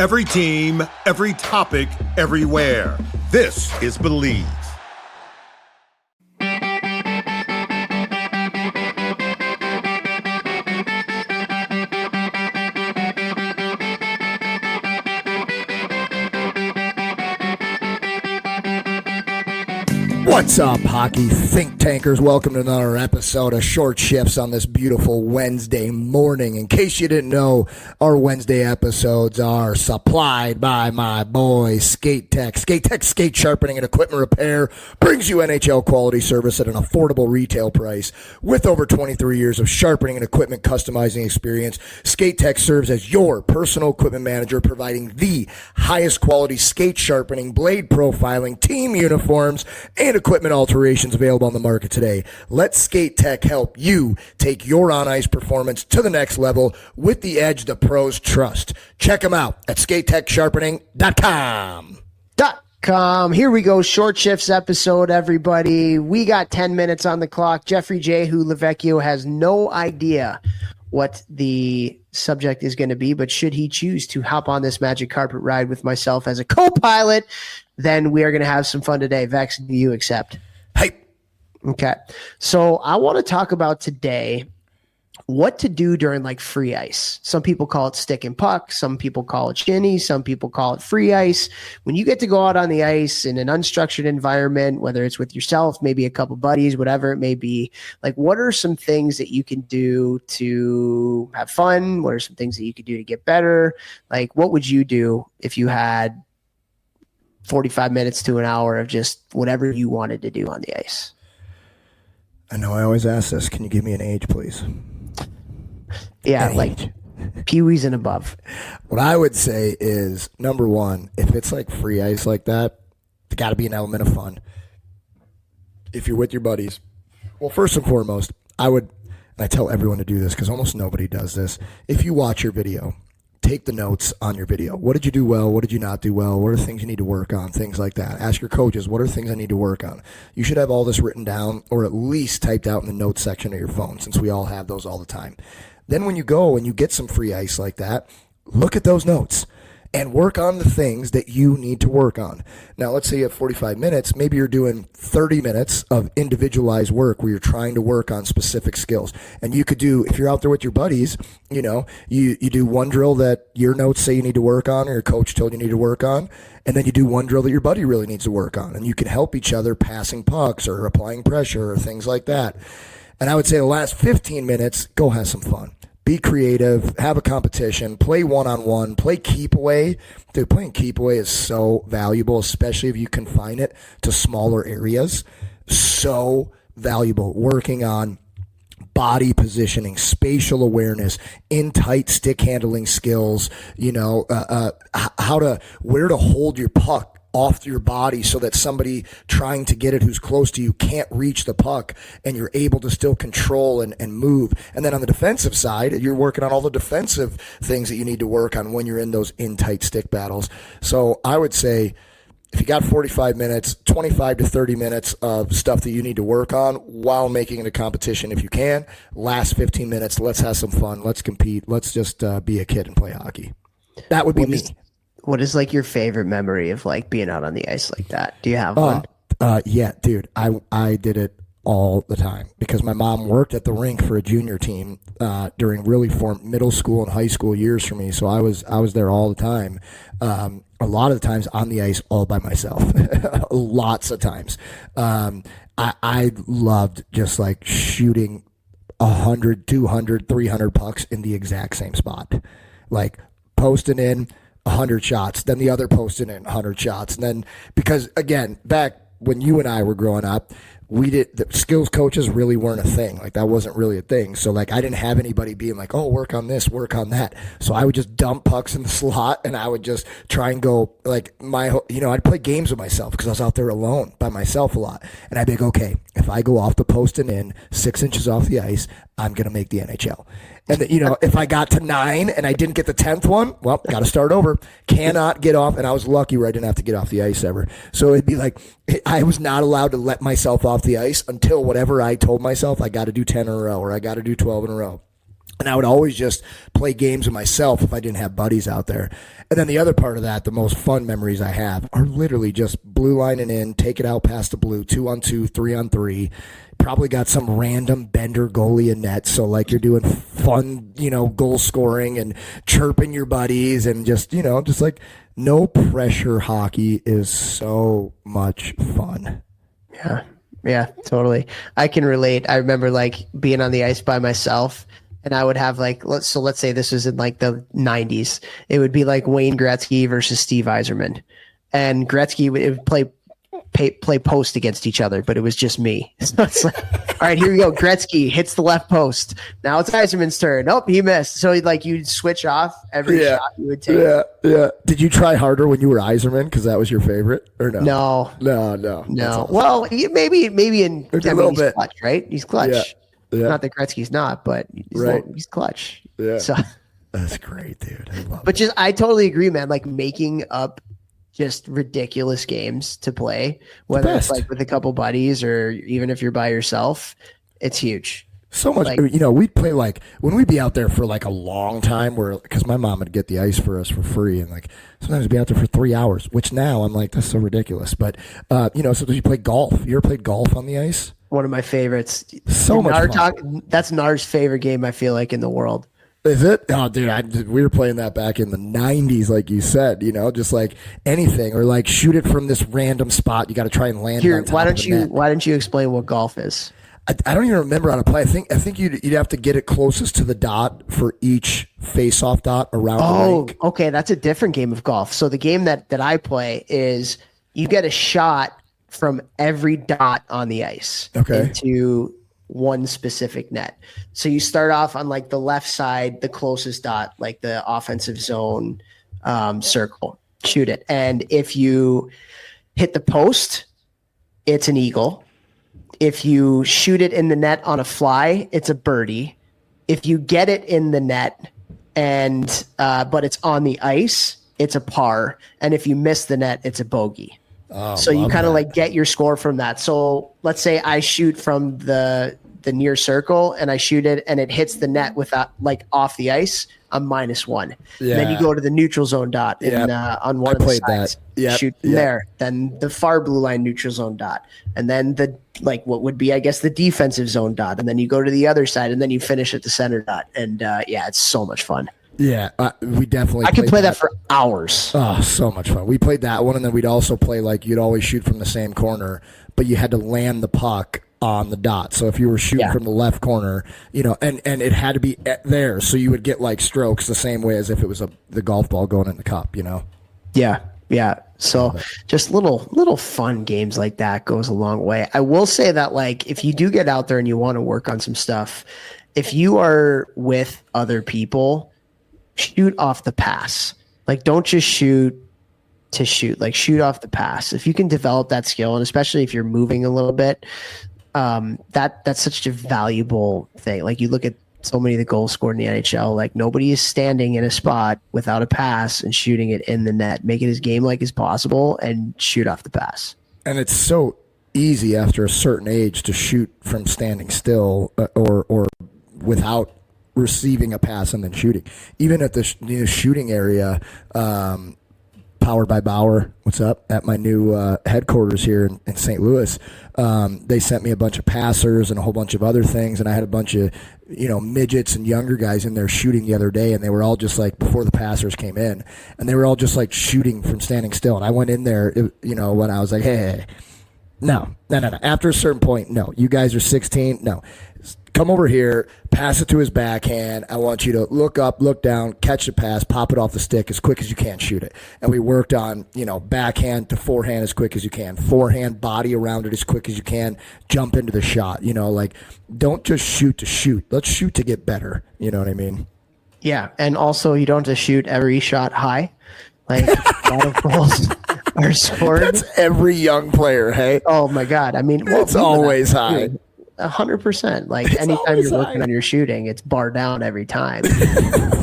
Every team, every topic, everywhere. This is Believe. What's up, hockey think tankers? Welcome to another episode of Short Shifts on this beautiful Wednesday morning. In case you didn't know, our Wednesday episodes are supplied by my boy Skate Tech. Skate Tech skate sharpening and equipment repair brings you NHL quality service at an affordable retail price. With over 23 years of sharpening and equipment customizing experience, Skate Tech serves as your personal equipment manager, providing the highest quality skate sharpening, blade profiling, team uniforms, and equipment alterations available on the market today. Let Skate Tech help you take your on-ice performance to the next level with the edge the pros trust. Check them out at skatetechsharpening.com. Here we go, Short Shifts episode, everybody. We got 10 minutes on the clock. Jeffrey J. Lecvecchio has no idea what the subject is going to be, but should he choose to hop on this magic carpet ride with myself as a co-pilot, then we are going to have some fun today. Vex, do you accept? Hey. Okay. So I want to talk about today what to do during like free ice. Some people call it stick and puck. Some people call it shinny. Some people call it free ice. When you get to go out on the ice in an unstructured environment, whether it's with yourself, maybe a couple buddies, whatever it may be, like what are some things that you can do to have fun? What are some things that you could do to get better? Like what would you do if you had 45 minutes to an hour of just whatever you wanted to do on the ice? I know I always ask this. Can you give me an age, please? Yeah, like peewees and above. What I would say is, number one, if it's like free ice like that, there's got to be an element of fun. If you're with your buddies, well, first and foremost, and I tell everyone to do this because almost nobody does this. If you watch your video, take the notes on your video. What did you do well? What did you not do well? What are things you need to work on? Things like that. Ask your coaches, what are things I need to work on? You should have all this written down or at least typed out in the notes section of your phone, since we all have those all the time. Then when you go and you get some free ice like that, look at those notes and work on the things that you need to work on. Now, let's say you have 45 minutes. Maybe you're doing 30 minutes of individualized work where you're trying to work on specific skills. And you could do, if you're out there with your buddies, you do one drill that your notes say you need to work on or your coach told you need to work on, and then you do one drill that your buddy really needs to work on. And you can help each other passing pucks or applying pressure or things like that. And I would say the last 15 minutes, go have some fun. Be creative, have a competition, play one-on-one, play keep away. Dude, playing keep away is so valuable, especially if you confine it to smaller areas. So valuable. Working on body positioning, spatial awareness, in tight stick handling skills, where to hold your puck off your body so that somebody trying to get it who's close to you can't reach the puck and you're able to still control and move. And then on the defensive side, you're working on all the defensive things that you need to work on when you're in those in tight stick battles. So I would say if you got 45 minutes, 25 to 30 minutes of stuff that you need to work on while making it a competition if you can. Last 15 minutes, let's have some fun. Let's compete. Let's just be a kid and play hockey. That would be me. What is like your favorite memory of like being out on the ice like that? Do you have one? Yeah, dude. I did it all the time because my mom worked at the rink for a junior team during really middle school and high school years for me. So I was there all the time. A lot of the times on the ice all by myself. Lots of times. I loved just like shooting 100, 200, 300 pucks in the exact same spot. Like posting in 100 shots, then the other posted in 100 shots. And then, because again, back when you and I were growing up, the skills coaches really weren't a thing. Like that wasn't really a thing. So like I didn't have anybody being like, oh, work on this, work on that. So I would just dump pucks in the slot and I would just try and go like I'd play games with myself because I was out there alone by myself a lot. And I'd be like, okay, if I go off the post and in 6 inches off the ice, I'm going to make the NHL. And if I got to 9 and I didn't get the 10th one, well, got to start over. Cannot get off. And I was lucky where I didn't have to get off the ice ever. So it'd be like, I was not allowed to let myself off the ice until whatever I told myself, I got to do 10 in a row or I got to do 12 in a row. And I would always just play games with myself if I didn't have buddies out there. And then the other part of that, the most fun memories I have are literally just blue lining in, take it out past the blue, 2-on-2, 3-on-3. Probably got some random bender goalie in net. So like you're doing fun, goal scoring and chirping your buddies and just like no pressure hockey is so much fun. Yeah. Yeah, totally. I can relate. I remember like being on the ice by myself. And I would have like, let's say this was in like the 90s. It would be like Wayne Gretzky versus Steve Yzerman. And Gretzky would play post against each other, but it was just me. So it's like, all right, here we go. Gretzky hits the left post. Now it's Yzerman's turn. Nope, he missed. So like you'd switch off every shot you would take. Yeah. Did you try harder when you were Yzerman because that was your favorite or no? No. Awesome. Well, maybe in a little bit. Clutch, right? He's clutch. Yeah. Not that Gretzky's not, but he's clutch. Yeah. So that's great, dude. I love but I totally agree, man. Like making up just ridiculous games to play, whether it's like with a couple buddies or even if you're by yourself, it's huge. So much, we'd play like when we'd be out there for like a long time because my mom would get the ice for us for free. And like sometimes we'd be out there for 3 hours, which now I'm like, that's so ridiculous. But, sometimes you play golf. You ever played golf on the ice? One of my favorites. So much fun. That's Nar's favorite game, I feel like, in the world. Is it? Oh, dude, we were playing that back in the 90s, like you said, just like anything, or like shoot it from this random spot. You got to try and land it on top of the net. Why don't you explain what golf is? I don't even remember how to play. I think you'd have to get it closest to the dot for each face-off dot around the rink. Okay, that's a different game of golf. So the game that I play is you get a shot from every dot on the ice into one specific net. So you start off on like the left side, the closest dot, like the offensive zone circle, shoot it. And if you hit the post, it's an eagle. If you shoot it in the net on a fly, it's a birdie. If you get it in the net and but it's on the ice, it's a par. And if you miss the net, it's a bogey. Oh, so you kind of like get your score from that. So let's say I shoot from the near circle and I shoot it and it hits the net without like off the ice, I'm -1. Yeah. And then you go to the neutral zone dot on one of the sides. Shoot there. Then the far blue line neutral zone dot. And then the like what would be I guess the defensive zone dot. And then you go to the other side and then you finish at the center dot. And it's so much fun. Yeah, we definitely. I could play that for hours. Oh, so much fun. We played that one, and then we'd also play like you'd always shoot from the same corner, but you had to land the puck on the dot. So if you were shooting from the left corner, and it had to be there, so you would get like strokes the same way as if it was the golf ball going in the cup. Yeah. So just little fun games like that goes a long way. I will say that like if you do get out there and you want to work on some stuff, if you are with other people, shoot off the pass. Like don't just shoot to shoot, like shoot off the pass. If you can develop that skill, and especially if you're moving a little bit, that's such a valuable thing. Like you look at so many of the goals scored in the NHL, like nobody is standing in a spot without a pass and shooting it in the net. Make it as game-like as possible and shoot off the pass. And it's so easy after a certain age to shoot from standing still or without receiving a pass and then shooting. Even at the shooting area, powered by Bauer, what's up, at my new headquarters here in St. Louis, they sent me a bunch of passers and a whole bunch of other things, and I had a bunch of midgets and younger guys in there shooting the other day, and they were all just like, before the passers came in, and they were all just like shooting from standing still, and I went in there, when I was like, hey. No. After a certain point, no. You guys are 16. No. Come over here, pass it to his backhand. I want you to look up, look down, catch the pass, pop it off the stick as quick as you can, shoot it. And we worked on, backhand to forehand as quick as you can, forehand, body around it as quick as you can, jump into the shot. Like don't just shoot to shoot. Let's shoot to get better. You know what I mean? Yeah. And also you don't just shoot every shot high. Like a lot of goals are scored. That's every young player, hey? Oh my God. I mean, it's always high. 100%. Like It's anytime always you're working high. on your shooting, it's bar down every time.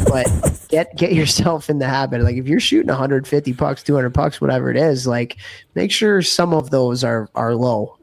But get yourself in the habit. Like if you're shooting 150 pucks, 200 pucks, whatever it is, like make sure some of those are low.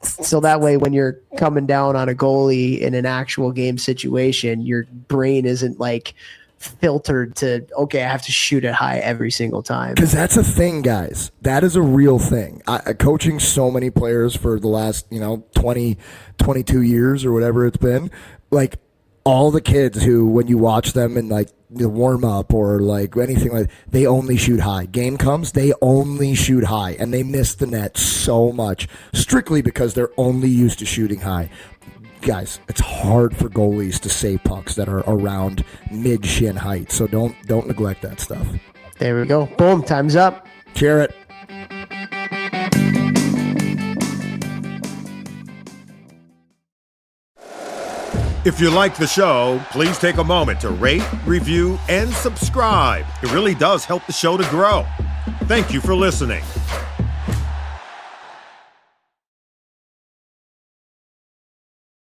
So that way, when you're coming down on a goalie in an actual game situation, your brain isn't like filtered to, okay, I have to shoot it high every single time. Because that's a thing, guys. That is a real thing. Coaching so many players for the last, 20, 22 years or whatever it's been, like all the kids who, when you watch them in like the warm up or like anything like, they only shoot high. Game comes, they only shoot high, and they miss the net so much strictly because they're only used to shooting high. Guys, it's hard for goalies to save pucks that are around mid shin height, so don't neglect that stuff. There we go. Boom. Time's up. Cheer it. If you like the show, please take a moment to rate, review, and subscribe. It really does help the show to grow. Thank you for listening.